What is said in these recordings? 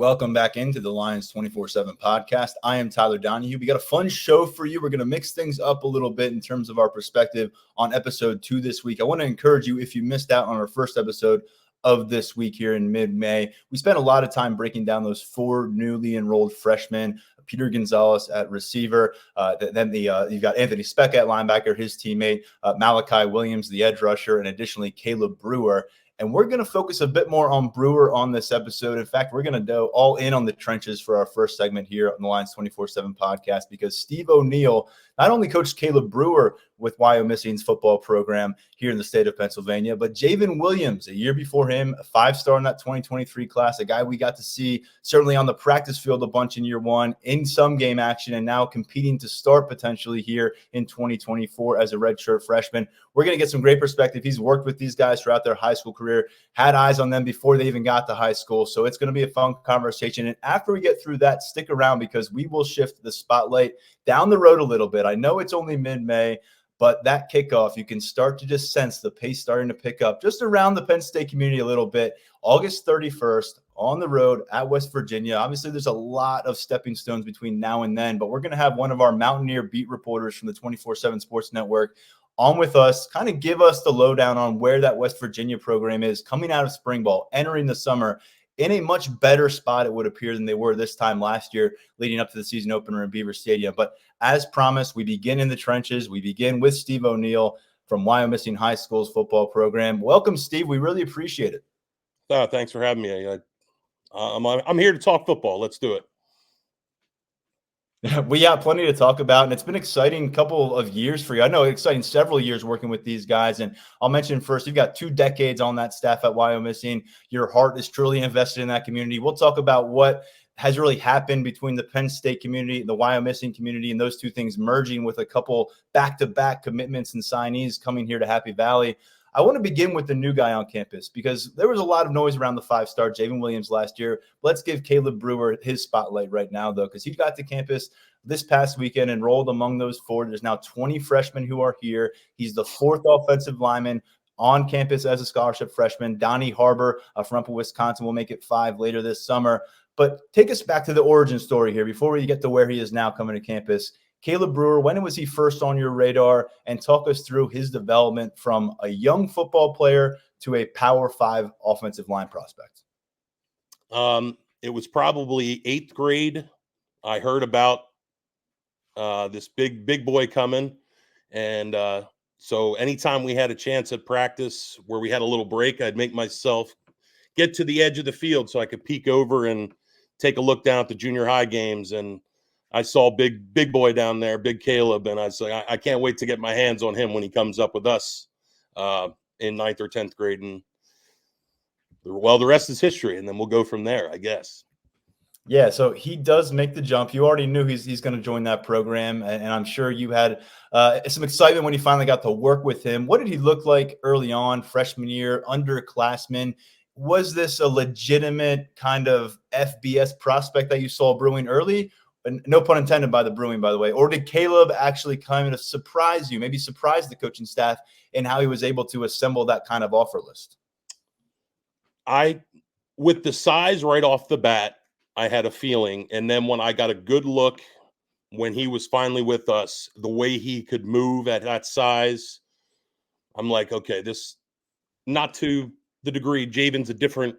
Welcome back into the Lions 24/7 podcast. I am Tyler Donahue. We got a fun show for you. We're going to mix things up a little bit in terms of our perspective on episode 2 this week. I want to encourage you, if you missed out on our first episode of this week here in mid-May, we spent a lot of time breaking down those 4 newly enrolled freshmen. Peter Gonzalez at receiver, then you've got Anthony Speck at linebacker, his teammate, Malachi Williams, the edge rusher, and additionally Caleb Brewer. And we're going to focus a bit more on Brewer on this episode. In fact, we're going to go all in on the trenches for our first segment here on the Lions 24/7 podcast, because Steve O'Neill not only coached Caleb Brewer with Wyomissing's football program here in the state of Pennsylvania, but Javin Williams, a year before him, a 5-star in that 2023 class, a guy we got to see certainly on the practice field a bunch in year 1, in some game action, and now competing to start potentially here in 2024 as a redshirt freshman. We're going to get some great perspective. He's worked with these guys throughout their high school career, had eyes on them before they even got to high school. So it's going to be a fun conversation. And after we get through that, stick around, because we will shift the spotlight down the road a little bit. I know it's only mid-May, but that kickoff, you can start to just sense the pace starting to pick up just around the Penn State community a little bit. August 31st on the road at West Virginia. Obviously, there's a lot of stepping stones between now and then, but we're going to have one of our Mountaineer beat reporters from the 24/7 Sports Network on with us, kind of give us the lowdown on where that West Virginia program is coming out of spring ball, entering the summer in a much better spot, it would appear, than they were this time last year, leading up to the season opener in Beaver Stadium. But as promised, we begin in the trenches. We begin with Steve O'Neill from Wyomissing High School's football program. Welcome, Steve. We really appreciate it. Thanks for having me. I'm here to talk football. Let's do it. We got plenty to talk about, and it's been an exciting couple of years for you. I know exciting several years working with these guys, and I'll mention first, you've got 2 decades on that staff at Wyomissing. Your heart is truly invested in that community. We'll talk about what has really happened between the Penn State community and the Wyomissing community, and those 2 things merging with a couple back-to-back commitments and signees coming here to Happy Valley. I want to begin with the new guy on campus, because there was a lot of noise around the 5-star Javin Williams last year. Let's give Caleb Brewer his spotlight right now, though, because he got to campus this past weekend, enrolled among those 4. There's now 20 freshmen who are here. He's the 4th offensive lineman on campus as a scholarship freshman. Donnie Harbor from Upper Wisconsin will make it 5 later this summer. But take us back to the origin story here before we get to where he is now coming to campus. Caleb Brewer, when was he first on your radar? And talk us through his development from a young football player to a Power 5 offensive line prospect. It was probably 8th grade. I heard about this big boy coming. And so anytime we had a chance at practice where we had a little break, I'd make myself get to the edge of the field so I could peek over and take a look down at the junior high games. And I saw big boy down there, big Caleb, and I was like, I can't wait to get my hands on him when he comes up with us in 9th or 10th grade. And the rest is history, and then we'll go from there, I guess. Yeah, so he does make the jump. You already knew he's going to join that program, and I'm sure you had some excitement when you finally got to work with him. What did he look like early on, freshman year, underclassman? Was this a legitimate kind of FBS prospect that you saw brewing early? And no pun intended by the brewing, by the way. Or did Caleb actually kind of surprise you, maybe surprise the coaching staff in how he was able to assemble that kind of offer list? With the size right off the bat, I had a feeling. And then when I got a good look when he was finally with us, the way he could move at that size, I'm like, okay, this, not to the degree, Javin's a different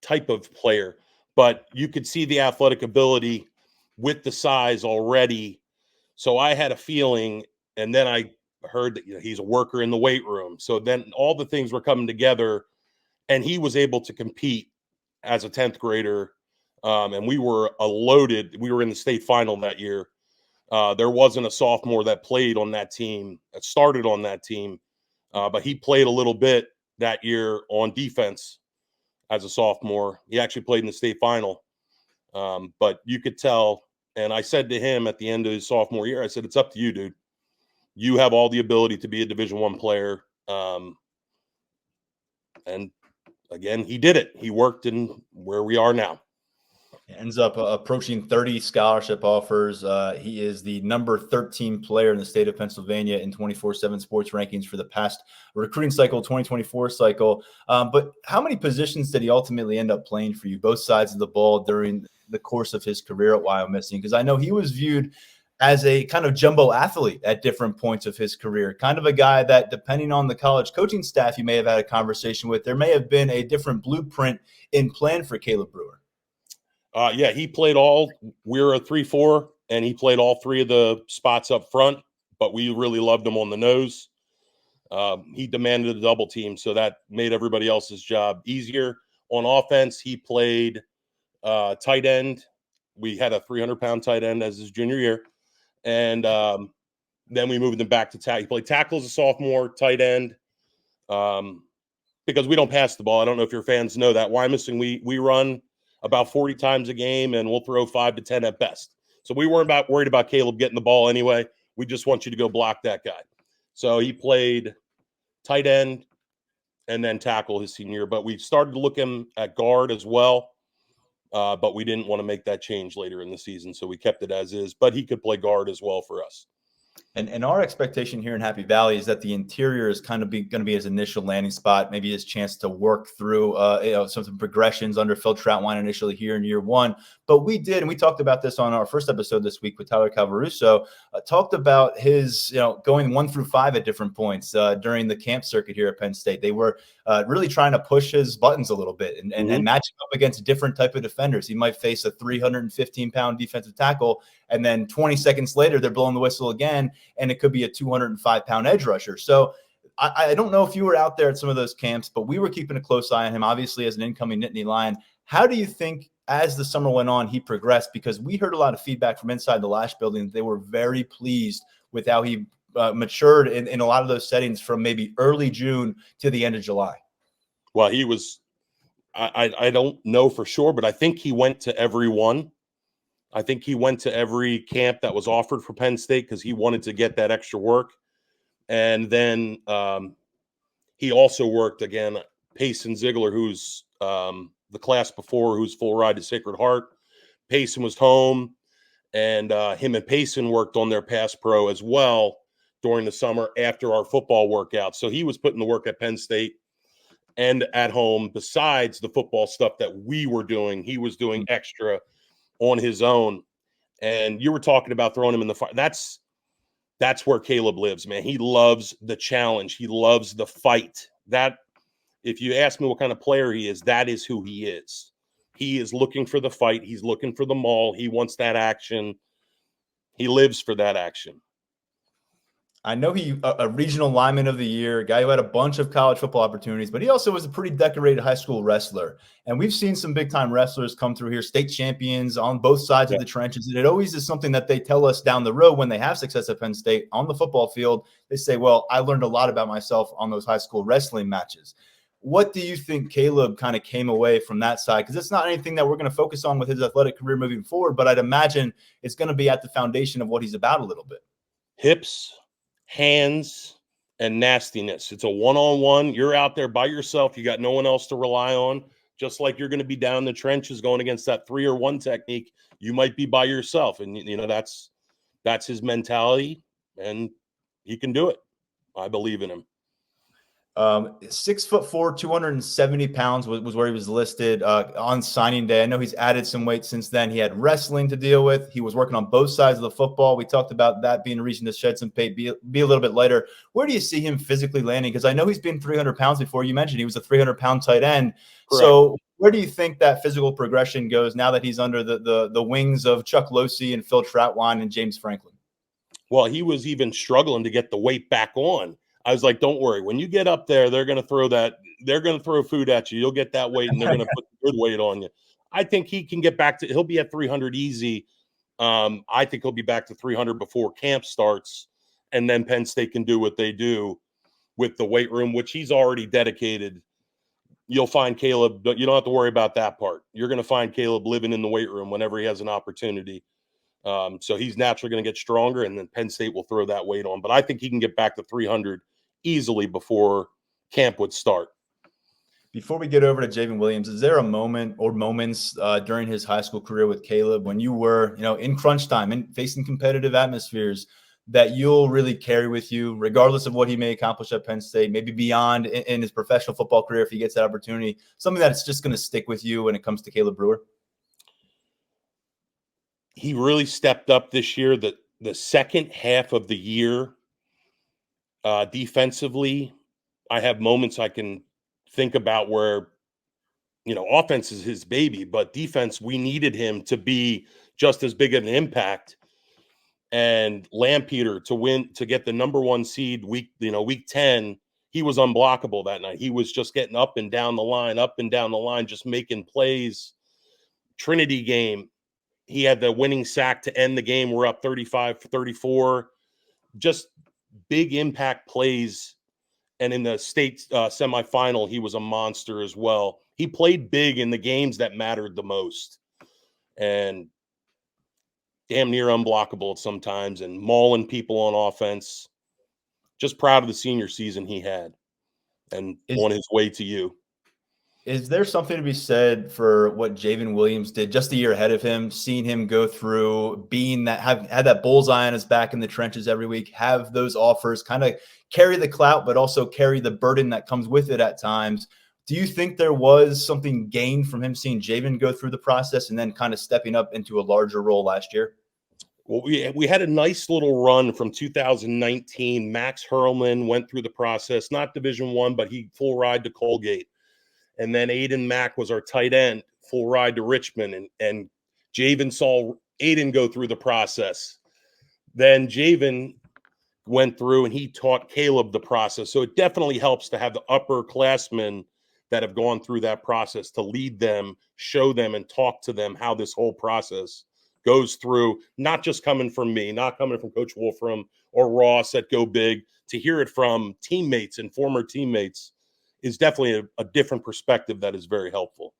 type of player, but you could see the athletic ability with the size already. So I had a feeling, and then I heard that he's a worker in the weight room. So then all the things were coming together, and he was able to compete as a 10th grader. And we were we were in the state final that year. There wasn't a sophomore that played on that team, that started on that team, but he played a little bit that year on defense as a sophomore. He actually played in the state final. But you could tell, and I said to him at the end of his sophomore year, I said, it's up to you, dude. You have all the ability to be a Division I player. And again, he did it. He worked in where we are now. Ends up approaching 30 scholarship offers. He is the number 13 player in the state of Pennsylvania in 24/7 sports rankings for the past recruiting cycle, 2024 cycle. But how many positions did he ultimately end up playing for you, both sides of the ball, during the course of his career at Wyomissing? Because I know he was viewed as a kind of jumbo athlete at different points of his career, kind of a guy that, depending on the college coaching staff you may have had a conversation with, there may have been a different blueprint in plan for Caleb Brewer. Yeah, he played all. We're a 3-4, and he played all three of the spots up front. But we really loved him on the nose. He demanded a double team, so that made everybody else's job easier. On offense, he played tight end. We had a 300-pound tight end as his junior year, and then we moved him back to tackle. He played tackle as a sophomore, tight end. Because we don't pass the ball. I don't know if your fans know that. Wyomissing, we run about 40 times a game, and we'll throw 5 to 10 at best. So we weren't worried about Caleb getting the ball anyway. We just want you to go block that guy. So he played tight end and then tackle his senior year. But we started to look him at guard as well. But we didn't want to make that change later in the season, so we kept it as is. But he could play guard as well for us. And our expectation here in Happy Valley is that the interior is kind of going to be his initial landing spot, maybe his chance to work through some progressions under Phil Troutwine initially here in year one. But we did, and we talked about this on our first episode this week with Tyler Calvaruso, talked about his going 1 through 5 at different points during the camp circuit here at Penn State. They were really trying to push his buttons a little bit and match him up against different type of defenders. He might face a 315-pound defensive tackle, and then 20 seconds later, they're blowing the whistle again, and it could be a 205-pound edge rusher. So I don't know if you were out there at some of those camps, but we were keeping a close eye on him, obviously, as an incoming Nittany Lion. How do you think, as the summer went on, he progressed? Because we heard a lot of feedback from inside the Lash building. They were very pleased with how he matured in a lot of those settings from maybe early June to the end of July. Well, he was – I don't know for sure, but I think he went to every one. I think he went to every camp that was offered for Penn State because he wanted to get that extra work. And then he also worked, again, Payson Ziegler, who's the class before, who's full ride to Sacred Heart. Payson was home, and him and Payson worked on their pass pro as well during the summer after our football workout. So he was putting the work at Penn State and at home. Besides the football stuff that we were doing, he was doing extra on his own. And you were talking about throwing him in the fire. That's where Caleb lives, man. He loves the challenge. He loves the fight. That, if you ask me what kind of player he is, that is who he is. He is looking for the fight. He's looking for the maul. He wants that action. He lives for that action. I know he a regional lineman of the year, a guy who had a bunch of college football opportunities, but he also was a pretty decorated high school wrestler. And we've seen some big-time wrestlers come through here, state champions on both sides of the trenches. And it always is something that they tell us down the road when they have success at Penn State on the football field. They say, well, I learned a lot about myself on those high school wrestling matches. What do you think Caleb kind of came away from that side? Because it's not anything that we're going to focus on with his athletic career moving forward, but I'd imagine it's going to be at the foundation of what he's about a little bit. Hips, hands, and nastiness. It's a one-on-one. You're out there by yourself. You got no one else to rely on. Just like you're going to be down in the trenches going against that 3-or-1 technique, you might be by yourself. And, that's his mentality, and he can do it. I believe in him. 6'4", 270 pounds was where he was listed on signing day. I know he's added some weight since then. He had wrestling to deal with. He was working on both sides of the football. We talked about that being a reason to shed some weight, be a little bit lighter. Where do you see him physically landing? Because I know he's been 300 pounds before. You mentioned he was a 300-pound tight end. Correct. So where do you think that physical progression goes now that he's under the wings of Chuck Losey and Phil Troutwine and James Franklin? Well, he was even struggling to get the weight back on. I was like, don't worry. When you get up there, they're going to throw that. They're going to throw food at you. You'll get that weight, and they're going to put the good weight on you. I think he can get back to – he'll be at 300 easy. I think he'll be back to 300 before camp starts, and then Penn State can do what they do with the weight room, which he's already dedicated. You'll find Caleb – you don't have to worry about that part. You're going to find Caleb living in the weight room whenever he has an opportunity. So he's naturally going to get stronger, and then Penn State will throw that weight on. But I think he can get back to 300 easily before camp would start. Before we get over to Javin Williams, is there a moment or moments during his high school career with Caleb when you were, in crunch time and facing competitive atmospheres that you'll really carry with you, regardless of what he may accomplish at Penn State, maybe beyond in his professional football career if he gets that opportunity, something that's just going to stick with you when it comes to Caleb Brewer? He really stepped up this year. The second half of the year, defensively, I have moments I can think about where, offense is his baby, but defense, we needed him to be just as big of an impact. And Lampeter to get the number 1 seed week 10, he was unblockable that night. He was just getting up and down the line, just making plays. Trinity game, he had the winning sack to end the game. We're up 35-34. Just big impact plays. And in the state semifinal, he was a monster as well. He played big in the games that mattered the most. And damn near unblockable sometimes and mauling people on offense. Just proud of the senior season he had and on his way to you. Is there something to be said for what Javin Williams did just a year ahead of him, seeing him go through, being that had that bullseye on his back in the trenches every week, have those offers kind of carry the clout, but also carry the burden that comes with it at times? Do you think there was something gained from him seeing Javin go through the process and then kind of stepping up into a larger role last year? Well, we had a nice little run from 2019. Max Hurlman went through the process, not Division I, but he full ride to Colgate. And then Aiden Mack was our tight end, full ride to Richmond. And Javin saw Aiden go through the process. Then Javin went through and he taught Caleb the process. So it definitely helps to have the upperclassmen that have gone through that process to lead them, show them, and talk to them how this whole process goes through, not just coming from me, not coming from Coach Wolfram or Ross at Go Big, to hear it from teammates and former teammates is definitely a different perspective that is very helpful.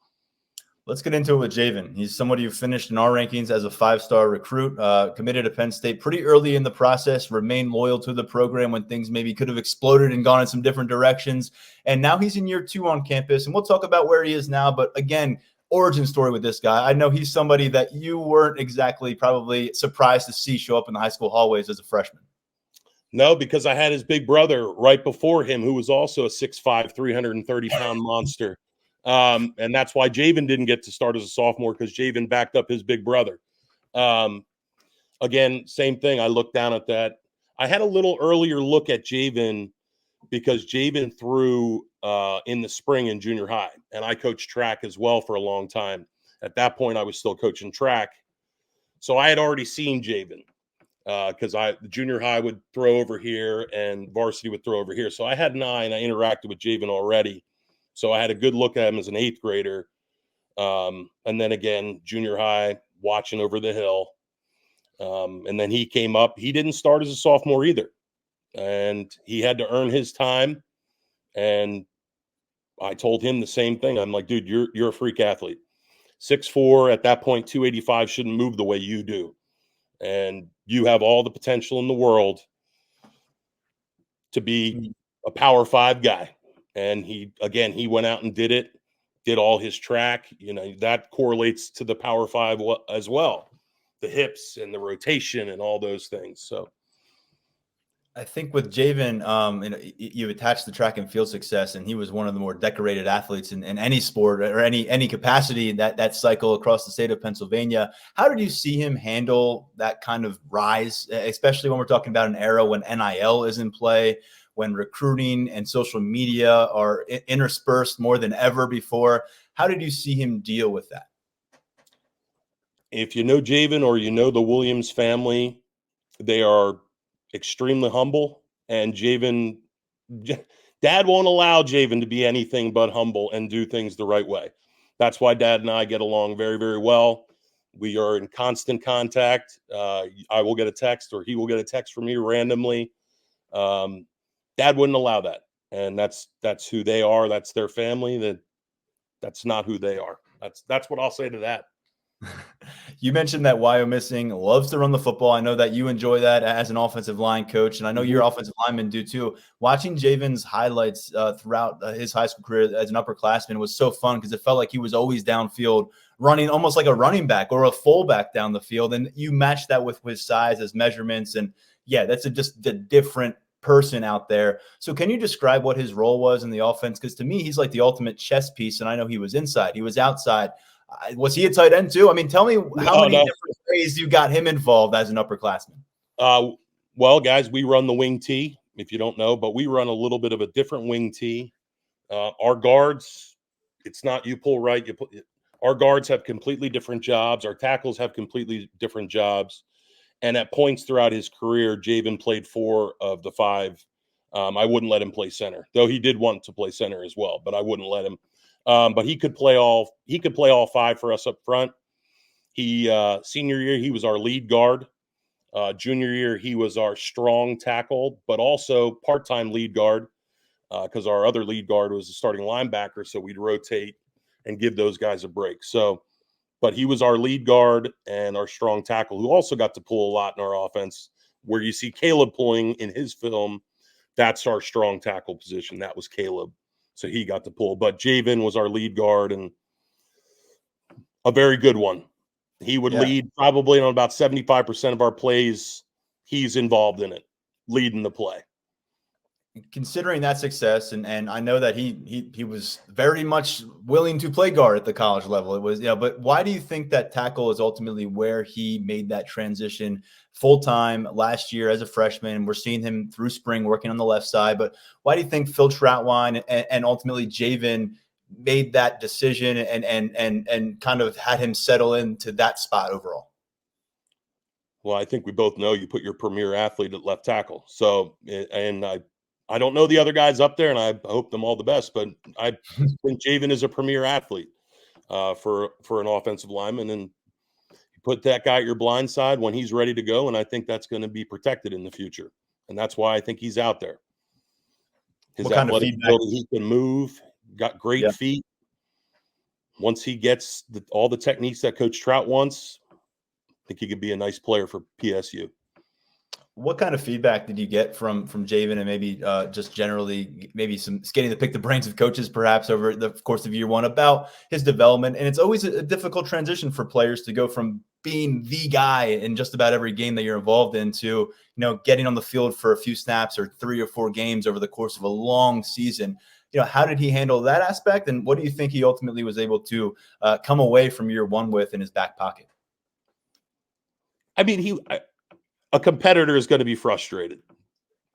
Let's get into it with Javin. He's somebody who finished in our rankings as a 5-star recruit, committed to Penn State pretty early in the process, remained loyal to the program when things maybe could have exploded and gone in some different directions. And now he's in year 2 on campus, and we'll talk about where he is now. But again, origin story with this guy. I know he's somebody that you weren't exactly probably surprised to see show up in the high school hallways as a freshman. No, because I had his big brother right before him, who was also a 6'5", 330-pound monster. And that's why Javin didn't get to start as a sophomore, because Javin backed up his big brother. Again, same thing. I looked down at that. I had a little earlier look at Javin because Javin threw in the spring in junior high, and I coached track as well for a long time. At that point, I was still coaching track. So I had already seen Javin. Because the junior high would throw over here and varsity would throw over here. So I had an eye and I interacted with Javin already. So I had a good look at him as an 8th grader. And then again, junior high, watching over the hill. And then he came up. He didn't start as a sophomore either. And he had to earn his time. And I told him the same thing. I'm like, dude, you're a freak athlete. 6'4", at that point, 285 shouldn't move the way you do. And you have all the potential in the world to be a Power 5 guy. And he went out and did all his track. That correlates to the Power 5 as well. The hips and the rotation and all those things. So I think with Javin, you've attached the track and field success, and he was one of the more decorated athletes in any sport or any capacity in that cycle across the state of Pennsylvania. How did you see him handle that kind of rise, especially when we're talking about an era when NIL is in play, when recruiting and social media are interspersed more than ever before? How did you see him deal with that? If you know Javin or you know the Williams family, they are extremely humble, and Dad won't allow Javin to be anything but humble and do things the right way. That's why Dad and I get along very, very well. We are in constant contact. I will get a text or he will get a text from me randomly. Dad wouldn't allow that. And that's who they are. That's their family. That's not who they are. That's what I'll say to that. You mentioned that Wyomissing loves to run the football. I know that you enjoy that as an offensive line coach, and I know your offensive linemen do too. Watching Javin's highlights throughout his high school career as an upperclassman was so fun because it felt like he was always downfield, running almost like a running back or a fullback down the field. And you match that with his size, his measurements, and yeah, that's just a different person out there. So can you describe what his role was in the offense? Because to me, he's like the ultimate chess piece, and I know he was inside, he was outside. Was he a tight end too? I mean, tell me how many different ways you got him involved as an upperclassman. Well, guys, we run the wing T, if you don't know, but we run a little bit of a different wing T. Our guards, it's not you pull right, you pull. Our guards have completely different jobs. Our tackles have completely different jobs. And at points throughout his career, Javin played 4 of the 5. I wouldn't let him play center, though he did want to play center as well, but I wouldn't let him. But he could play all 5 for us up front. Senior year, he was our lead guard. Junior year, he was our strong tackle, but also part-time lead guard because our other lead guard was a starting linebacker, so we'd rotate and give those guys a break. But he was our lead guard and our strong tackle, who also got to pull a lot in our offense. Where you see Caleb pulling in his film, that's our strong tackle position. That was Caleb. So he got to pull. But Javin was our lead guard and a very good one. He would lead probably on about 75% of our plays. He's involved in it, leading the play. Considering that success, and I know that he was very much willing to play guard at the college level. It was, but why do you think that tackle is ultimately where he made that transition full-time last year as a freshman? We're seeing him through spring working on the left side, but why do you think Phil Troutwine and ultimately Javin made that decision and kind of had him settle into that spot overall? Well, I think we both know you put your premier athlete at left tackle. So, and I don't know the other guys up there, and I hope them all the best, but I think Javin is a premier athlete for an offensive lineman, and you put that guy at your blind side when he's ready to go, and I think that's going to be protected in the future, and that's why I think he's out there. His athletic ability, he can move, got great feet. Once he gets all the techniques that Coach Trout wants, I think he could be a nice player for PSU. What kind of feedback did you get from Javin, and maybe just generally maybe some getting to pick the brains of coaches perhaps over the course of year one about his development? And it's always a difficult transition for players to go from being the guy in just about every game that you're involved in to, getting on the field for a few snaps or 3 or 4 games over the course of a long season. How did he handle that aspect? And what do you think he ultimately was able to come away from year one with in his back pocket? I mean, a competitor is going to be frustrated.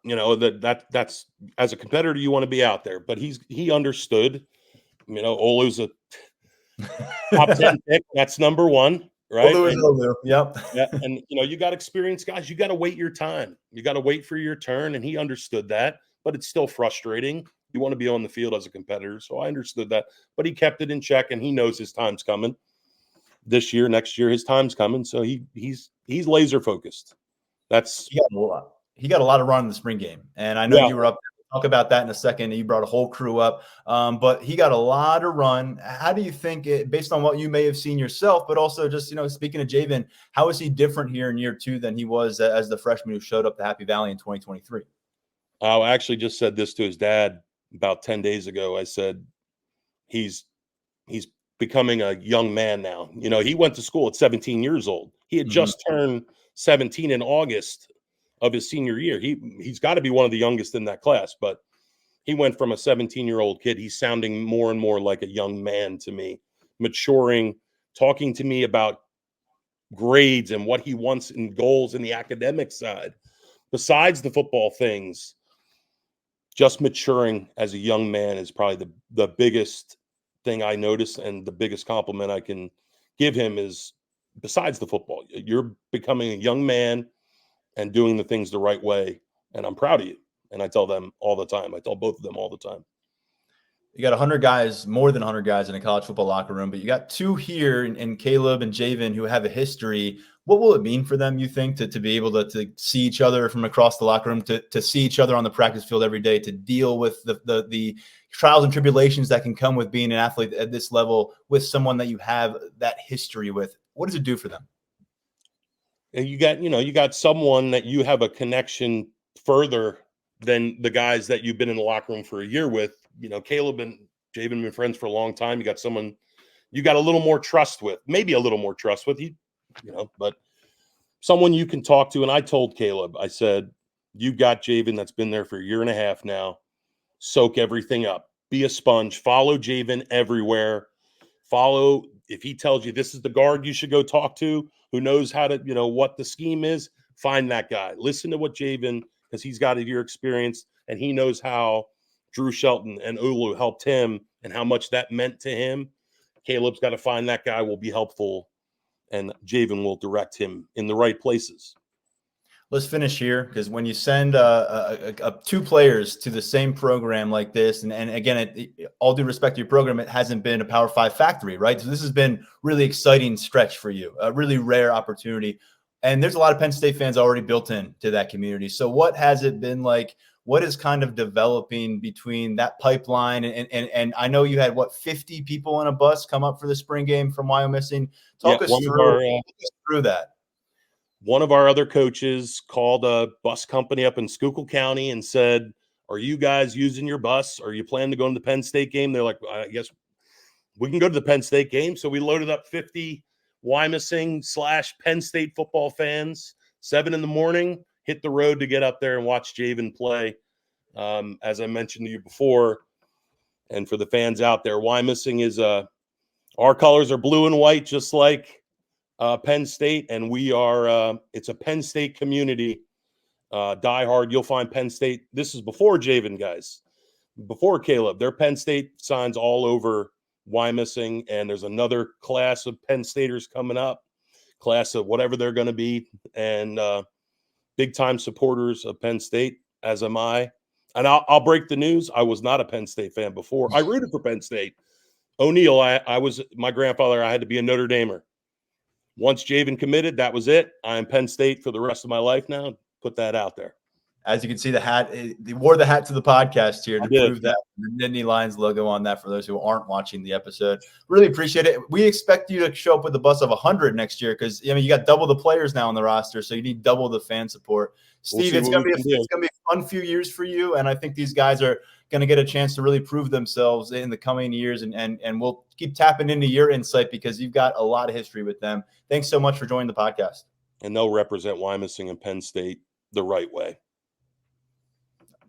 That's as a competitor, you want to be out there, but he understood, Olu's a top 10 pick. That's number 1, right? Olu. Yep. Yeah. And, you got experienced guys. You got to wait your time. You got to wait for your turn. And he understood that, but it's still frustrating. You want to be on the field as a competitor. So I understood that, but he kept it in check, and he knows his time's coming this year, next year, his time's coming. So he's laser focused. He got a lot of run in the spring game, and I know you were up there. We'll talk about that in a second. You brought a whole crew up, but he got a lot of run. How do you think, based on what you may have seen yourself, but also just speaking of Javin, how is he different here in year 2 than he was as the freshman who showed up to Happy Valley in 2023? I actually just said this to his dad about 10 days ago. I said he's becoming a young man now. He went to school at 17 years old. He had just turned 17 in August of his senior year. He's got to be one of the youngest in that class, but he went from a 17-year-old kid. He's sounding more and more like a young man to me, maturing, talking to me about grades and what he wants and goals in the academic side. Besides the football things, just maturing as a young man is probably the biggest thing I noticed, and the biggest compliment I can give him is, besides the football, you're becoming a young man and doing the things the right way. And I'm proud of you. And I tell them all the time. I tell both of them all the time. You got 100 guys, more than 100 guys in a college football locker room, but you got 2 here in Caleb and Javin who have a history. What will it mean for them, you think, to be able to see each other from across the locker room, to see each other on the practice field every day, to deal with the trials and tribulations that can come with being an athlete at this level with someone that you have that history with? what does it do for them? And you got someone that you have a connection further than the guys that you've been in the locker room for a year with. Caleb and Javin been friends for a long time. You got someone you got a little more trust with, maybe a little more trust with but someone you can talk to. And I told Caleb, I said, you got Javin that's been there for a year and a half now. Soak everything up. Be a sponge. Follow Javin everywhere. Follow, if he tells you this is the guard you should go talk to, who knows how to, what the scheme is, find that guy. Listen to what Javin, because he's got a year experience and he knows how Drew Shelton and Olu helped him and how much that meant to him. Caleb's got to find that guy, will be helpful, and Javin will direct him in the right places. Let's finish here, because when you send two players to the same program like this, and again, all due respect to your program, it hasn't been a Power 5 factory, right? So this has been really exciting stretch for you, a really rare opportunity. And there's a lot of Penn State fans already built in to that community. So what has it been like? What is kind of developing between that pipeline? And I know you had, 50 people on a bus come up for the spring game from Wyomissing. Talk us through that. One of our other coaches called a bus company up in Schuylkill County and said, are you guys using your bus? Are you planning to go to the Penn State game? They're like, I guess we can go to the Penn State game. So we loaded up 50 Wyomissing/Penn State football fans, 7 a.m, hit the road to get up there and watch Javin play. As I mentioned to you before, and for the fans out there, Wyomissing is our colors are blue and white, just like Penn State, and we are it's a Penn State community. Die hard. You'll find Penn State. This is before Javin, guys, before Caleb. There are Penn State signs all over Wyomissing, and there's another class of Penn Staters coming up, class of whatever they're going to be, and big time supporters of Penn State, as am I. And I'll break the news. I was not a Penn State fan before. I rooted for Penn State. O'Neill, I was my grandfather. I had to be a Notre Damer. Once Javin committed, that was it. I'm Penn State for the rest of my life now. Put that out there. As you can see, the hat, they wore the hat to the podcast here to prove that. The Nittany Lions logo on that for those who aren't watching the episode. Really appreciate it. We expect you to show up with a bus of 100 next year, because you got double the players now on the roster, so you need double the fan support. Steve, it's gonna be a fun few years for you, and I think these guys are going to get a chance to really prove themselves in the coming years, and we'll keep tapping into your insight, because you've got a lot of history with them. Thanks so much for joining the podcast. And they'll represent Wyomissing and Penn State the right way.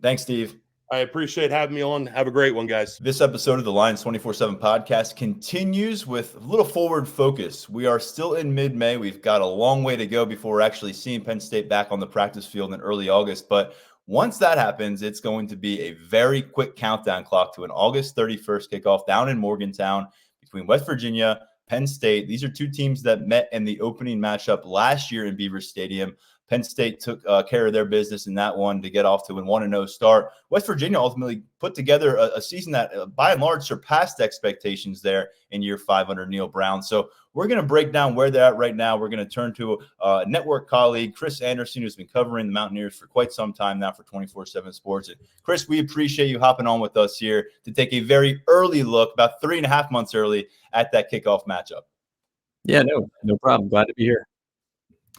Thanks, Steve. I appreciate having me on. Have a great one, guys. This episode of the Lions 24/7 podcast continues with a little forward focus. We are still in mid-May. We've got a long way to go before we're actually seeing Penn State back on the practice field in early August. But once that happens, it's going to be a very quick countdown clock to an August 31st kickoff down in Morgantown between West Virginia, Penn State. These are two teams that met in the opening matchup last year in Beaver Stadium. Penn State took care of their business in that one to get off to a 1-0 start. West Virginia ultimately put together a season that, by and large, surpassed expectations there in year 5 under Neil Brown. So we're going to break down where they're at right now. We're going to turn to a network colleague, Chris Anderson, who's been covering the Mountaineers for quite some time now for 24/7 Sports. And Chris, we appreciate you hopping on with us here to take a very early look, about 3.5 months early, at that kickoff matchup. Yeah, no problem. Glad to be here.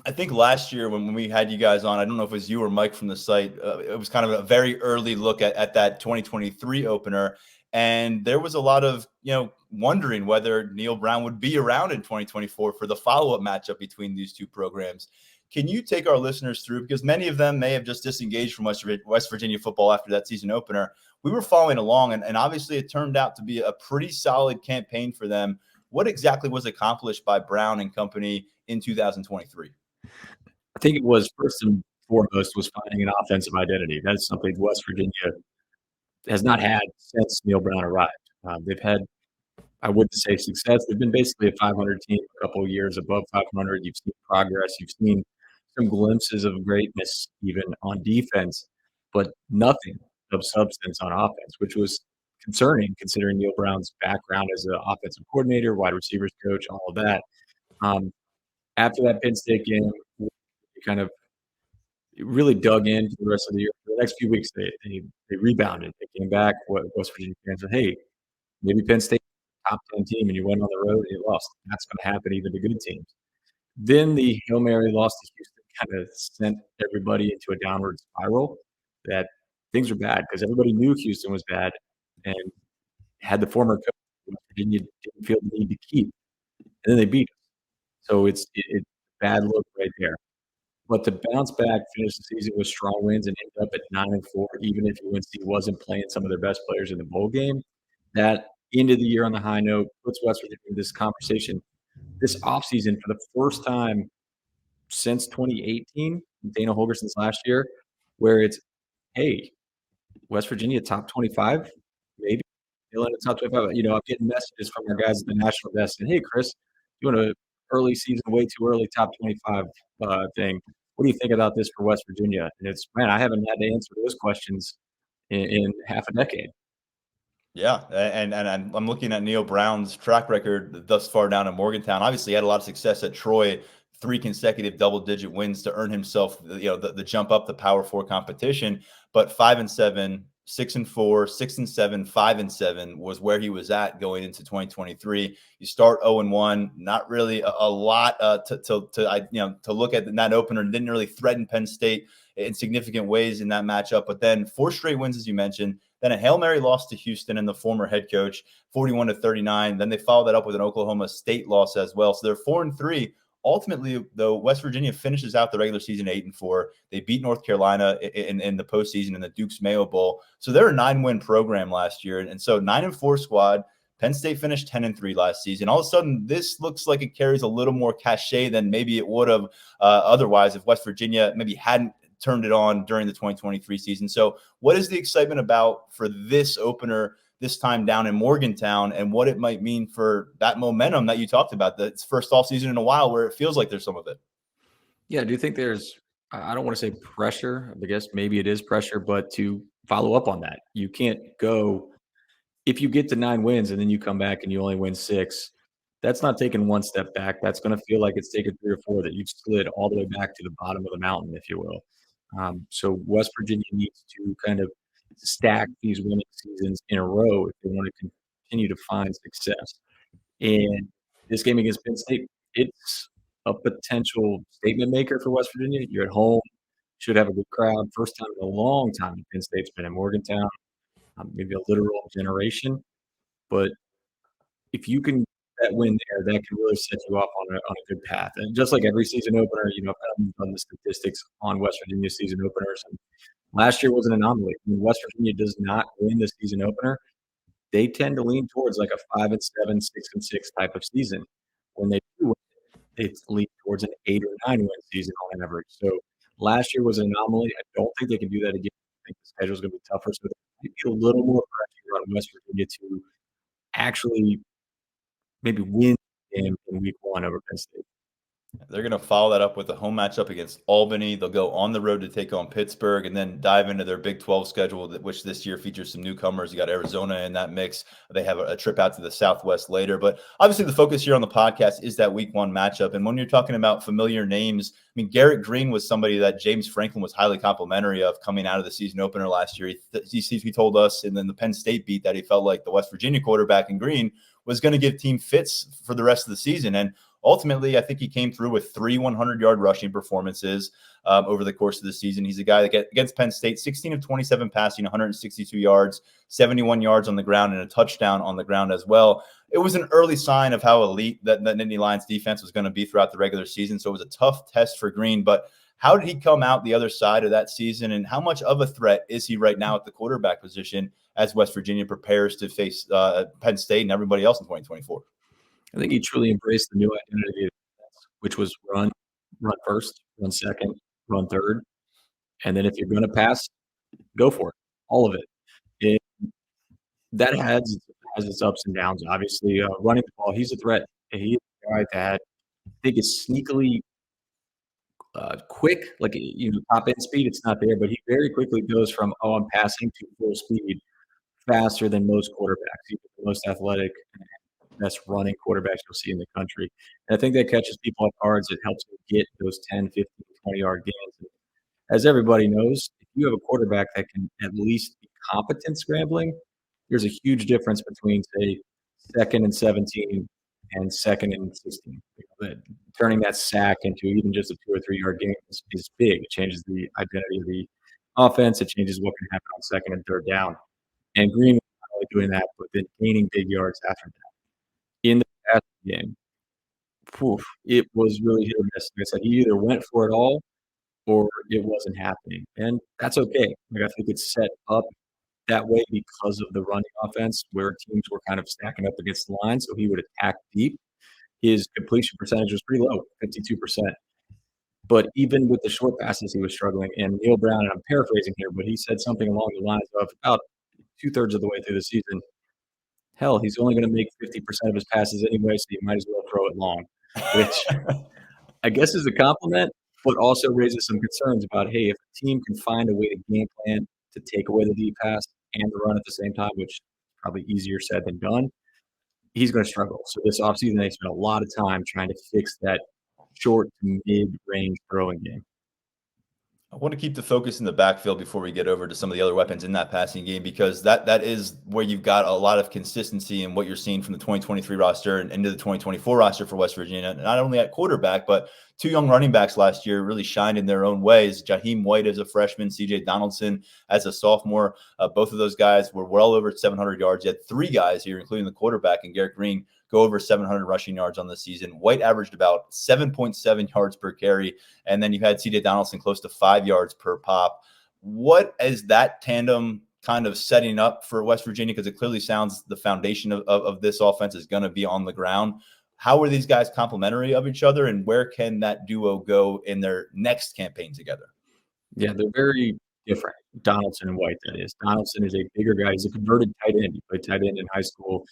I think last year when we had you guys on, I don't know if it was you or Mike from the site, it was kind of a very early look at that 2023 opener. And there was a lot of, wondering whether Neil Brown would be around in 2024 for the follow-up matchup between these two programs. Can you take our listeners through, because many of them may have just disengaged from West Virginia football after that season opener. We were following along, and obviously it turned out to be a pretty solid campaign for them. What exactly was accomplished by Brown and company in 2023? I think it was, first and foremost, was finding an offensive identity. That is something West Virginia has not had since Neil Brown arrived. They've had, I wouldn't say success. They've been basically a 500 team, a couple of years above 500. You've seen progress. You've seen some glimpses of greatness even on defense, but nothing of substance on offense, which was concerning considering Neil Brown's background as an offensive coordinator, wide receivers coach, all of that. After that Penn State game, we kind of really dug in for the rest of the year. For the next few weeks, they rebounded. They came back. West Virginia fans said, hey, maybe Penn State top 10 team and you went on the road and you lost. That's going to happen even to good teams. Then the Hail Mary loss to Houston kind of sent everybody into a downward spiral that things were bad because everybody knew Houston was bad and had the former coach West Virginia didn't feel the need to keep. And then they beat us. So it's bad look right there. But to bounce back, finish the season with strong wins and end up at 9-4, even if UNC wasn't playing some of their best players in the bowl game, that ended the year on the high note, puts West Virginia in this conversation this offseason for the first time since 2018, Dana Holgerson's last year, where it's, hey, West Virginia top 25, maybe still in the top 25. I'm getting messages from our guys at the national desk saying, hey, Chris, you want a early season, way too early top 25 thing. What do you think about this for West Virginia? And it's, man, I haven't had to answer those questions in half a decade. Yeah, and I'm looking at Neil Brown's track record thus far down in Morgantown. Obviously, he had a lot of success at Troy, 3 consecutive double-digit wins to earn himself, the jump up the Power 4 competition. But 5-7, 6-4, 6-7, 5-7 was where he was at going into 2023. You start 0-1, not really a lot to look at that opener. Didn't really threaten Penn State in significant ways in that matchup. But then 4 straight wins, as you mentioned. Then a Hail Mary loss to Houston and the former head coach, 41-39. Then they followed that up with an Oklahoma State loss as well. So they're 4-3. Ultimately, though, West Virginia finishes out the regular season 8-4. They beat North Carolina in the postseason in the Duke's Mayo Bowl. So they're a 9-win program last year. And so 9-4 squad. Penn State finished 10-3 last season. All of a sudden, this looks like it carries a little more cachet than maybe it would have otherwise if West Virginia maybe hadn't turned it on during the 2023 season. So what is the excitement about for this opener this time down in Morgantown and what it might mean for that momentum that you talked about? That's first off season in a while where it feels like there's some of it. Yeah, do you think there's, I don't want to say pressure, I guess maybe it is pressure, but to follow up on that. You can't go, if you get to 9 wins and then you come back and you only win 6, that's not taking one step back. That's going to feel like it's taken 3 or 4 that you've slid all the way back to the bottom of the mountain, if you will. So West Virginia needs to kind of stack these winning seasons in a row if they want to continue to find success. And this game against Penn State, it's a potential statement maker for West Virginia. You're at home, should have a good crowd. First time in a long time Penn State's been in Morgantown, maybe a literal generation. But if you can that win there, that can really set you off on a good path. And just like every season opener, I've done the statistics on West Virginia season openers. And last year was an anomaly. When West Virginia does not win the season opener, they tend to lean towards like a 5-7, 6-6 type of season. When they do win, it's lean towards an 8 or 9 win season on average. So last year was an anomaly. I don't think they can do that again. I think the schedule is going to be tougher. So there might be a little more pressure on West Virginia to actually maybe win the game in week 1 over Penn State. They're going to follow that up with a home matchup against Albany. They'll go on the road to take on Pittsburgh and then dive into their Big 12 schedule, which this year features some newcomers. You got Arizona in that mix. They have a trip out to the Southwest later. But obviously the focus here on the podcast is that week 1 matchup. And when you're talking about familiar names, I mean, Garrett Green was somebody that James Franklin was highly complimentary of coming out of the season opener last year. He told us, and then the Penn State beat, that he felt like the West Virginia quarterback in Green was going to give team fits for the rest of the season. And ultimately, I think he came through with 3 100-yard rushing performances over the course of the season. He's a guy that against Penn State, 16 of 27 passing, 162 yards, 71 yards on the ground, and a touchdown on the ground as well. It was an early sign of how elite that Nittany Lions defense was going to be throughout the regular season. So it was a tough test for Green. But how did he come out the other side of that season, and how much of a threat is he right now at the quarterback position as West Virginia prepares to face Penn State and everybody else in 2024? I think he truly embraced the new identity, which was run first, run second, run third. And then if you're going to pass, go for it, all of it. That has its ups and downs, obviously. Running the ball, he's a threat. He's a guy that I think is sneakily quick, like, top end speed, it's not there, but he very quickly goes from, I'm passing to full speed faster than most quarterbacks. He's the most athletic, best running quarterbacks you'll see in the country. And I think that catches people off guard. It helps them get those 10, 15, 20-yard gains. And as everybody knows, if you have a quarterback that can at least be competent scrambling, there's a huge difference between, say, 2nd and 17 and 2nd and 16. Turning that sack into even just a 2 or 3 yard gain is big. It changes the identity of the offense. It changes what can happen on 2nd and 3rd down. And Green was not only doing that, but then gaining big yards after that. In the passing game, it was really hit or miss. Like I said, he either went for it all or it wasn't happening. And that's okay. Like, I think it's set up that way because of the running offense where teams were kind of stacking up against the line. So he would attack deep. His completion percentage was pretty low, 52%. But even with the short passes, he was struggling. And Neil Brown, and I'm paraphrasing here, but he said something along the lines of about 2/3 of the way through the season, hell, he's only going to make 50% of his passes anyway, so you might as well throw it long, which I guess is a compliment, but also raises some concerns about, hey, if a team can find a way to game plan to take away the deep pass and the run at the same time, which is probably easier said than done, he's going to struggle. So this offseason, they spent a lot of time trying to fix that short to mid-range throwing game. I want to keep the focus in the backfield before we get over to some of the other weapons in that passing game, because that is where you've got a lot of consistency in what you're seeing from the 2023 roster and into the 2024 roster for West Virginia. Not only at quarterback, but two young running backs last year really shined in their own ways. Jaheim White as a freshman, CJ Donaldson as a sophomore. Both of those guys were well over 700 yards. You had three guys here, including the quarterback and Garrett Green, go over 700 rushing yards on the season. White averaged about 7.7 yards per carry. And then you had CJ Donaldson close to 5 yards per pop. What is that tandem kind of setting up for West Virginia? Because it clearly sounds the foundation of this offense is going to be on the ground. How are these guys complementary of each other, and where can that duo go in their next campaign together? Yeah, they're very different. Donaldson and White, that is. Donaldson is a bigger guy. He's a converted tight end. He played tight end in high school.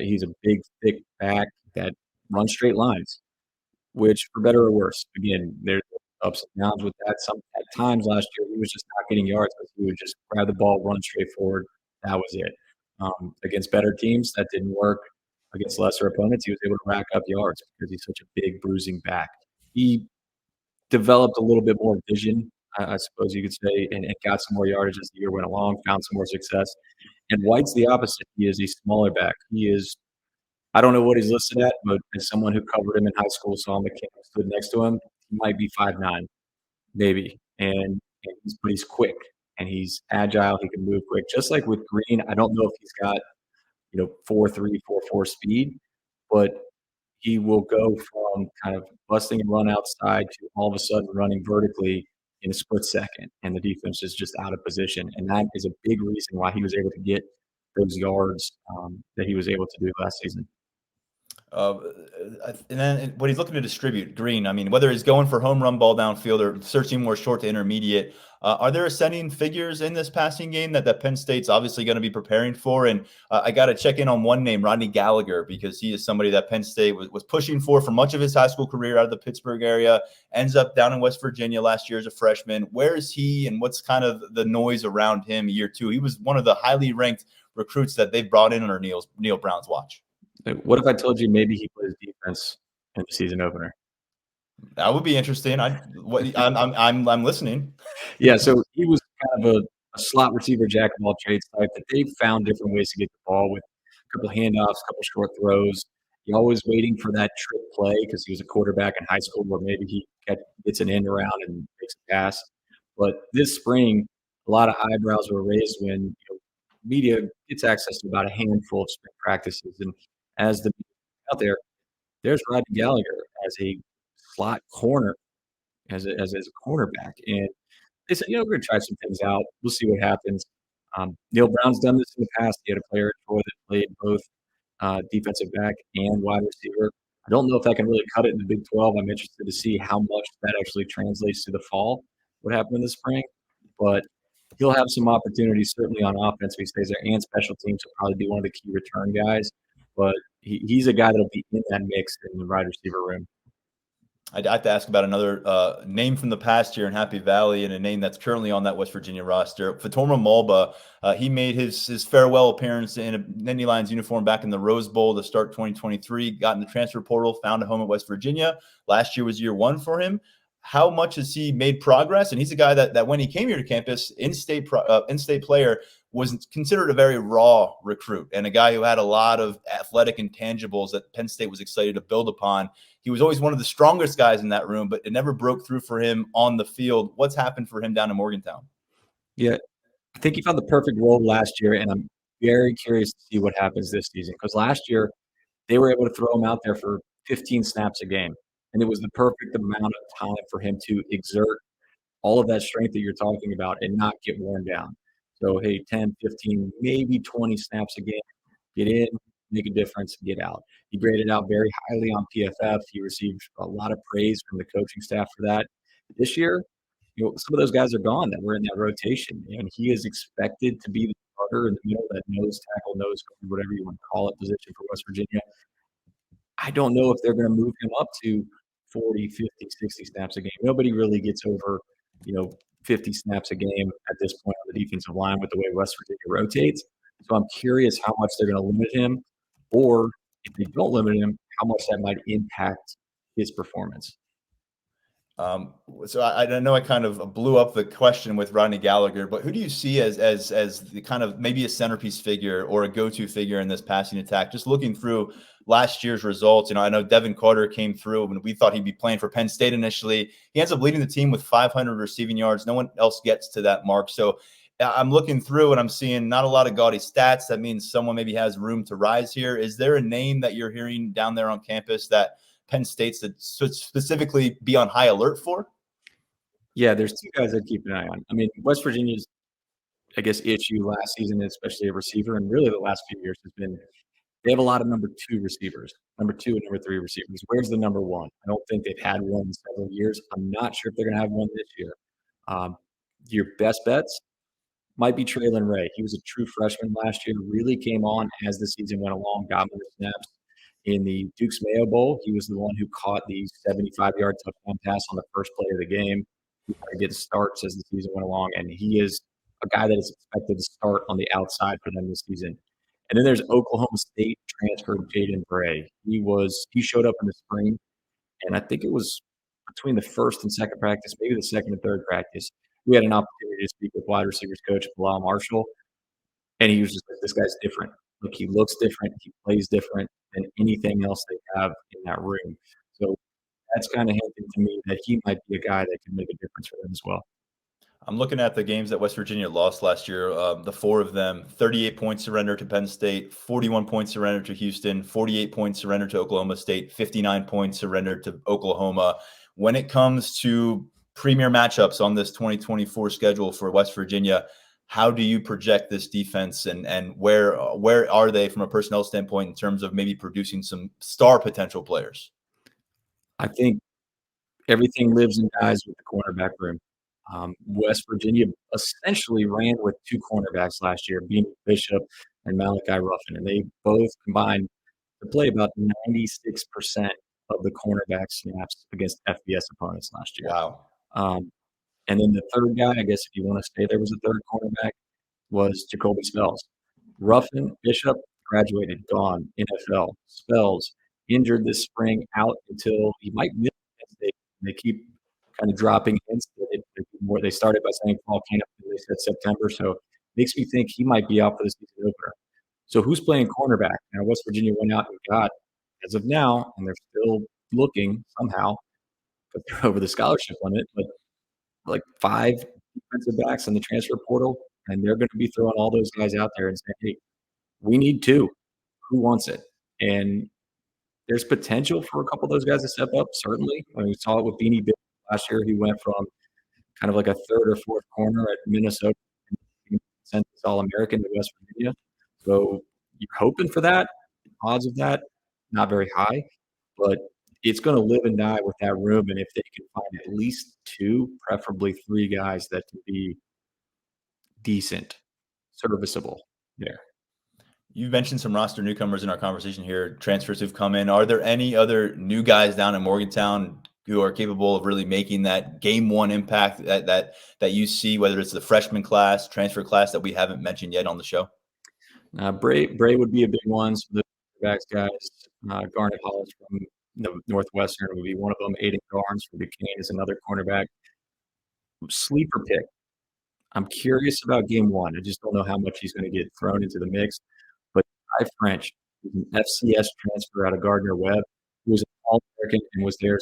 He's a big, thick back that runs straight lines, which, for better or worse, again, there's ups and downs with that. At times last year, he was just not getting yards because he would just grab the ball, run straight forward. That was it. Against better teams, that didn't work. Against lesser opponents, he was able to rack up yards because he's such a big, bruising back. He developed a little bit more vision, I suppose you could say, and got some more yardage as the year went along, found some more success. And White's the opposite. He is a smaller back. He is, I don't know what he's listed at, but as someone who covered him in high school, saw him, stood next to him, he might be 5'9", maybe. But he's quick and he's agile. He can move quick. Just like with Green, I don't know if he's got 4.3, 4.4 speed, but he will go from kind of busting and run outside to all of a sudden running vertically in a split second, and the defense is just out of position. And that is a big reason why he was able to get those yards that he was able to do last season. And then what he's looking to distribute, Green, I mean, whether he's going for home run ball downfield or searching more short to intermediate, are there ascending figures in this passing game that Penn State's obviously going to be preparing for? And I got to check in on one name, Rodney Gallagher, because he is somebody that Penn State was pushing for much of his high school career out of the Pittsburgh area, ends up down in West Virginia last year as a freshman. Where is he, and what's kind of the noise around him year two? He was one of the highly ranked recruits that they've brought in under Neil Brown's watch. What if I told you maybe he plays defense in the season opener? That would be interesting. I'm listening. Yeah, so he was kind of a slot receiver, jack of all trades type that they found different ways to get the ball with a couple of handoffs, a couple of short throws. He always waiting for that trick play because he was a quarterback in high school where maybe he gets an end around and makes a pass. But this spring, a lot of eyebrows were raised when media gets access to about a handful of spring practices, and as the out there's Rodney Gallagher as a slot corner, as a cornerback. And they said, we're going to try some things out. We'll see what happens. Neil Brown's done this in the past. He had a player at Troy that played both defensive back and wide receiver. I don't know if that can really cut it in the Big 12. I'm interested to see how much that actually translates to the fall, what happened in the spring. But he'll have some opportunities, certainly on offense if he stays there, and special teams will probably be one of the key return guys. But he's a guy that'll be in that mix in the wide receiver room. I'd have to ask about another name from the past here in Happy Valley, and a name that's currently on that West Virginia roster. Fatorma Mulba, he made his farewell appearance in a Nittany Lions uniform back in the Rose Bowl to start 2023, got in the transfer portal, found a home at West Virginia. Last year was year one for him. how much has he made progress? And he's a guy that when he came here to campus, in-state player, was considered a very raw recruit and a guy who had a lot of athletic intangibles that Penn State was excited to build upon. He was always one of the strongest guys in that room, but it never broke through for him on the field. What's happened for him down in Morgantown? Yeah, I think he found the perfect role last year, and I'm very curious to see what happens this season, because last year they were able to throw him out there for 15 snaps a game, and it was the perfect amount of time for him to exert all of that strength that you're talking about and not get worn down. So, hey, 10, 15, maybe 20 snaps a game, get in, make a difference, get out. He graded out very highly on PFF. He received a lot of praise from the coaching staff for that. This year, some of those guys are gone that were in that rotation, and he is expected to be the starter in the middle, that nose tackle, nose guard, whatever you want to call it, position for West Virginia. I don't know if they're going to move him up to 40, 50, 60 snaps a game. Nobody really gets over, 50 snaps a game at this point on the defensive line with the way West Virginia rotates. So I'm curious how much they're going to limit him, or if they don't limit him, how much that might impact his performance. So I know I kind of blew up the question with Rodney Gallagher, but who do you see as the kind of maybe a centerpiece figure or a go-to figure in this passing attack? Just looking through last year's results, I know Devin Carter came through and we thought he'd be playing for Penn State initially. He ends up leading the team with 500 receiving yards. No one else gets to that mark. So I'm looking through and I'm seeing not a lot of gaudy stats. That means someone maybe has room to rise here. Is there a name that you're hearing down there on campus that Penn State should specifically be on high alert for? Yeah, there's two guys I'd keep an eye on. I mean, West Virginia's, issue last season, especially a receiver, and really the last few years has been they have a lot of number 2 receivers, number 2 and number 3 receivers. Where's the number 1? I don't think they've had one in several years. I'm not sure if they're going to have one this year. Your best bets might be Traylon Ray. He was a true freshman last year, really came on as the season went along, got more snaps. In the Duke's Mayo Bowl, he was the one who caught the 75-yard touchdown pass on the first play of the game. He started getting starts as the season went along, and he is a guy that is expected to start on the outside for them this season. And then there's Oklahoma State transfer Jaden Bray. He showed up in the spring, and I think it was between the first and second practice, maybe the second and third practice, we had an opportunity to speak with wide receivers coach Bilal Marshall, and he was just like, this guy's different. Look, he looks different. He plays different than anything else they have in that room. So that's kind of hinting to me that he might be a guy that can make a difference for them as well. I'm looking at the games that West Virginia lost last year, the 4 of them, 38 points surrendered to Penn State, 41 points surrendered to Houston, 48 points surrendered to Oklahoma State, 59 points surrendered to Oklahoma. When it comes to premier matchups on this 2024 schedule for West Virginia, how do you project this defense and where are they from a personnel standpoint in terms of maybe producing some star potential players? I think everything lives and dies with the cornerback room. West Virginia essentially ran with 2 cornerbacks last year, Beanie Bishop and Malachi Ruffin, and they both combined to play about 96% of the cornerback snaps against FBS opponents last year. Wow. And then the third guy, I guess if you want to say there was a third cornerback, was Jacoby Spells. Ruffin, Bishop, graduated, gone, NFL. Spells, injured this spring, out until he might miss Penn State. They keep kind of dropping hints. They started by saying fall camp, and they said September, so it makes me think he might be out for the season opener. So who's playing cornerback? Now, West Virginia went out and got, as of now, and they're still looking somehow, but they're over the scholarship limit, but like 5 defensive backs in the transfer portal, and they're going to be throwing all those guys out there and saying, hey, we need 2. Who wants it? And there's potential for a couple of those guys to step up, certainly. I mean, we saw it with Beanie Bishop last year. He went from kind of like a 3rd or 4th corner at Minnesota and sent this All-American to West Virginia. So you're hoping for that. Odds of that, not very high. But it's going to live and die with that room, and if they can find at least 2, preferably 3 guys that can be decent, serviceable there. You mentioned some roster newcomers in our conversation here, transfers who've come in. Are there any other new guys down in Morgantown who are capable of really making that game 1 impact that you see, whether it's the freshman class, transfer class that we haven't mentioned yet on the show? Bray would be a big one. So the backs guys, Garnet Hollis from Northwestern would be one of them. Aiden Garnes from Duquesne is another cornerback. Sleeper pick. I'm curious about game one. I just don't know how much he's going to get thrown into the mix. But Ty French, who's an FCS transfer out of Gardner-Webb, who was an All-American and was there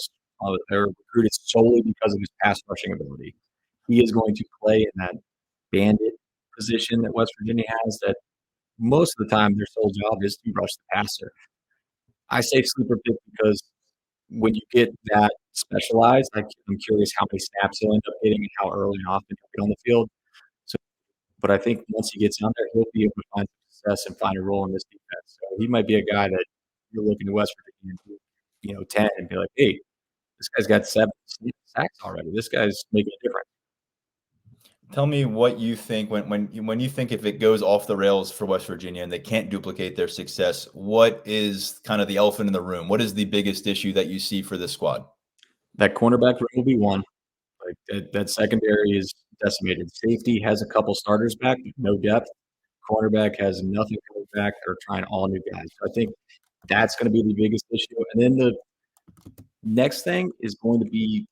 recruited solely because of his pass rushing ability. He is going to play in that bandit position that West Virginia has that most of the time their sole job is to rush the passer. I say sleeper pick because when you get that specialized, I'm curious how many snaps he'll end up getting and how early and often he'll get on the field. So, but I think once he gets on there, he'll be able to find success and find a role in this defense. So he might be a guy that you're looking to West Virginia and 10 and be like, hey, this guy's got 7 sacks already. This guy's making a difference. Tell me what you think when you think if it goes off the rails for West Virginia and they can't duplicate their success, what is kind of the elephant in the room? What is the biggest issue that you see for this squad? That cornerback room will be one. Like that secondary is decimated. Safety has a couple starters back, but no depth. Cornerback has nothing coming back. They're trying all new guys. So I think that's going to be the biggest issue. And then the next thing is going to be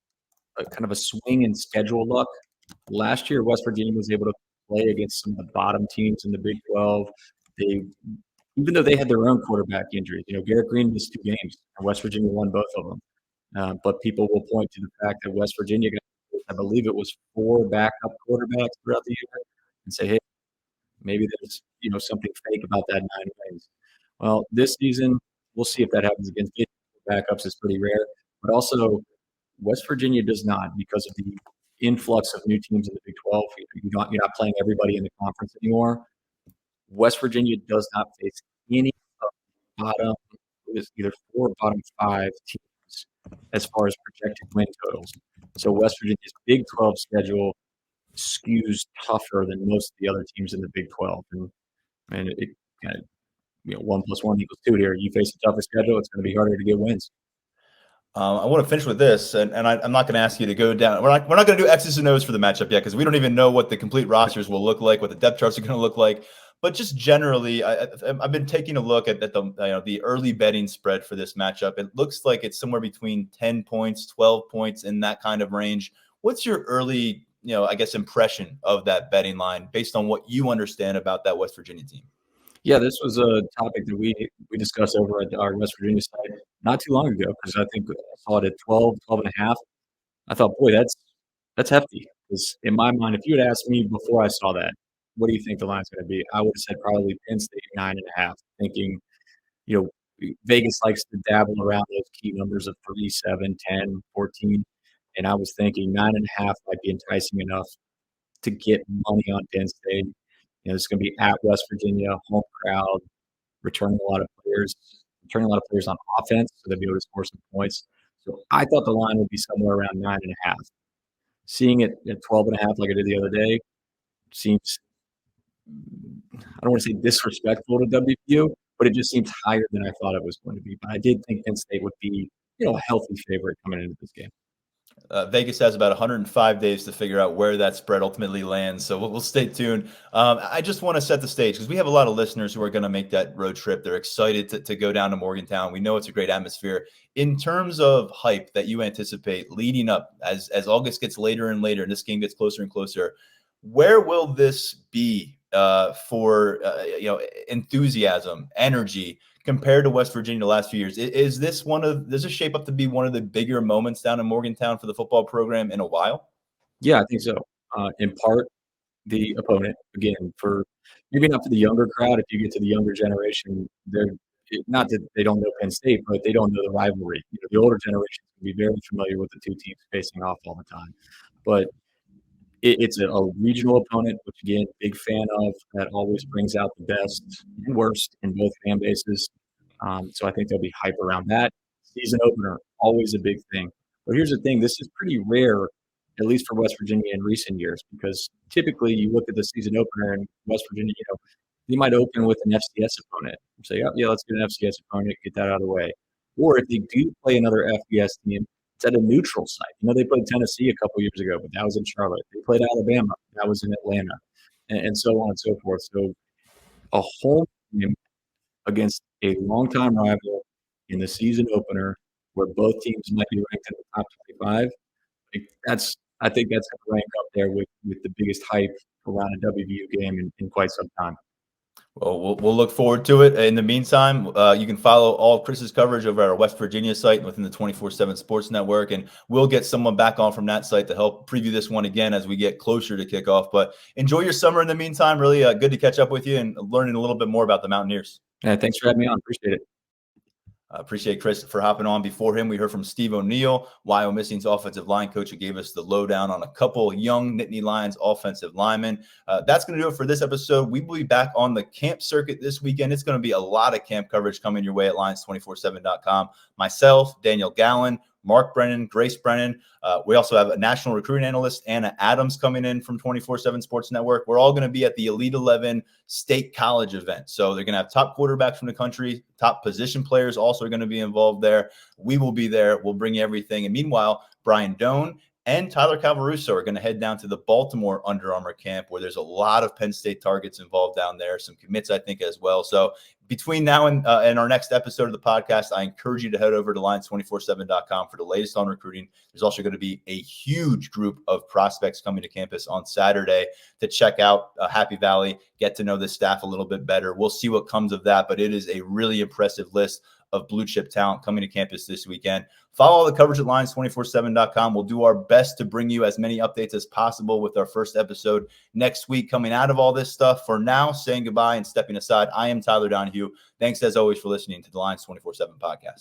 kind of a swing in schedule luck. Last year, West Virginia was able to play against some of the bottom teams in the Big 12. Even though they had their own quarterback injuries, Garrett Green missed 2 games, and West Virginia won both of them. But people will point to the fact that West Virginia got, I believe it was 4 backup quarterbacks throughout the year, and say, hey, maybe there's something fake about that 9 wins. Well, this season, we'll see if that happens against backups. Is pretty rare, but also West Virginia does not, because of the influx of new teams in the Big 12. You're not playing everybody in the conference anymore. West Virginia does not face any of the bottom, either 4 or bottom 5 teams as far as projected win totals. So West Virginia's Big 12 schedule skews tougher than most of the other teams in the Big 12. And it kind of, 1 + 1 = 2 here. You face a tougher schedule, it's going to be harder to get wins. I want to finish with this, and I'm not going to ask you to go down. We're not going to do X's and O's for the matchup yet because we don't even know what the complete rosters will look like, what the depth charts are going to look like. But just generally, I've been taking a look at the early betting spread for this matchup. It looks like it's somewhere between 10 points, 12 points in that kind of range. What's your early, impression of that betting line based on what you understand about that West Virginia team? Yeah, this was a topic that we discussed over at our West Virginia site not too long ago, because I think I saw it at 12 and a half. I thought, boy, that's hefty. Because in my mind, if you had asked me before I saw that, what do you think the line's going to be? I would have said probably Penn State 9.5, thinking, Vegas likes to dabble around those key numbers of 3, 7, 10, 14. And I was thinking 9.5 might be enticing enough to get money on Penn State. It's going to be at West Virginia, home crowd, returning a lot of players on offense, so they'll be able to score some points. So I thought the line would be somewhere around 9.5. Seeing it at 12.5 like I did the other day seems, I don't want to say disrespectful to WVU, but it just seems higher than I thought it was going to be. But I did think Penn State would be, a healthy favorite coming into this game. Vegas has about 105 days to figure out where that spread ultimately lands. So we'll stay tuned. I just want to set the stage because we have a lot of listeners who are going to make that road trip. They're excited to go down to Morgantown. We know it's a great atmosphere. In terms of hype that you anticipate leading up as August gets later and later and this game gets closer and closer, where will this be for enthusiasm, energy, compared to West Virginia the last few years? Does this shape up to be one of the bigger moments down in Morgantown for the football program in a while? Yeah, I think so. In part, the opponent, again, for maybe not for the younger crowd. If you get to the younger generation, they're not that they don't know Penn State, but they don't know the rivalry. The older generation can be very familiar with the two teams facing off all the time. But it's a regional opponent, which, again, big fan of, that always brings out the best and worst in both fan bases. So I think there'll be hype around that. Season opener, always a big thing. But here's the thing. This is pretty rare, at least for West Virginia in recent years, because typically you look at the season opener and West Virginia, they might open with an FCS opponent and say, yeah, let's get an FCS opponent, get that out of the way. Or if they do play another FBS team, it's at a neutral site. They played Tennessee a couple years ago, but that was in Charlotte. They played Alabama. That was in Atlanta, and so on and so forth. So a home game against a longtime rival in the season opener where both teams might be ranked in the top 25. I think that's going to rank up there with the biggest hype around a WVU game in quite some time. Well, we'll look forward to it. In the meantime, you can follow all Chris's coverage over at our West Virginia site within the 24/7 Sports Network, and we'll get someone back on from that site to help preview this one again as we get closer to kickoff. But enjoy your summer in the meantime. Really good to catch up with you and learning a little bit more about the Mountaineers. Yeah, thanks for having me on. Appreciate it. Appreciate Chris for hopping on. Before him, we heard from Steve O'Neill, Wyomissing's offensive line coach, who gave us the lowdown on a couple young Nittany Lions offensive linemen. That's going to do it for this episode. We will be back on the camp circuit this weekend. It's going to be a lot of camp coverage coming your way at Lions247.com. Myself, Daniel Gallen, Mark Brennan, Grace Brennan. We also have a national recruiting analyst, Anna Adams, coming in from 24/7 Sports Network. We're all going to be at the Elite 11 State College event. So they're going to have top quarterbacks from the country, top position players also are going to be involved there. We will be there. We'll bring you everything. And meanwhile, Brian Doan and Tyler Calvaruso are going to head down to the Baltimore Under Armour camp, where there's a lot of Penn State targets involved down there, some commits, I think, as well. So between now and our next episode of the podcast, I encourage you to head over to lions247.com for the latest on recruiting. There's also going to be a huge group of prospects coming to campus on Saturday to check out Happy Valley, get to know the staff a little bit better. We'll see what comes of that, but it is a really impressive list of blue chip talent coming to campus this weekend. Follow all the coverage at lions247.com. We'll do our best to bring you as many updates as possible with our first episode next week coming out of all this stuff. For now, saying goodbye and stepping aside, I am Tyler Donahue. Thanks as always for listening to the Lions 24/7 podcast.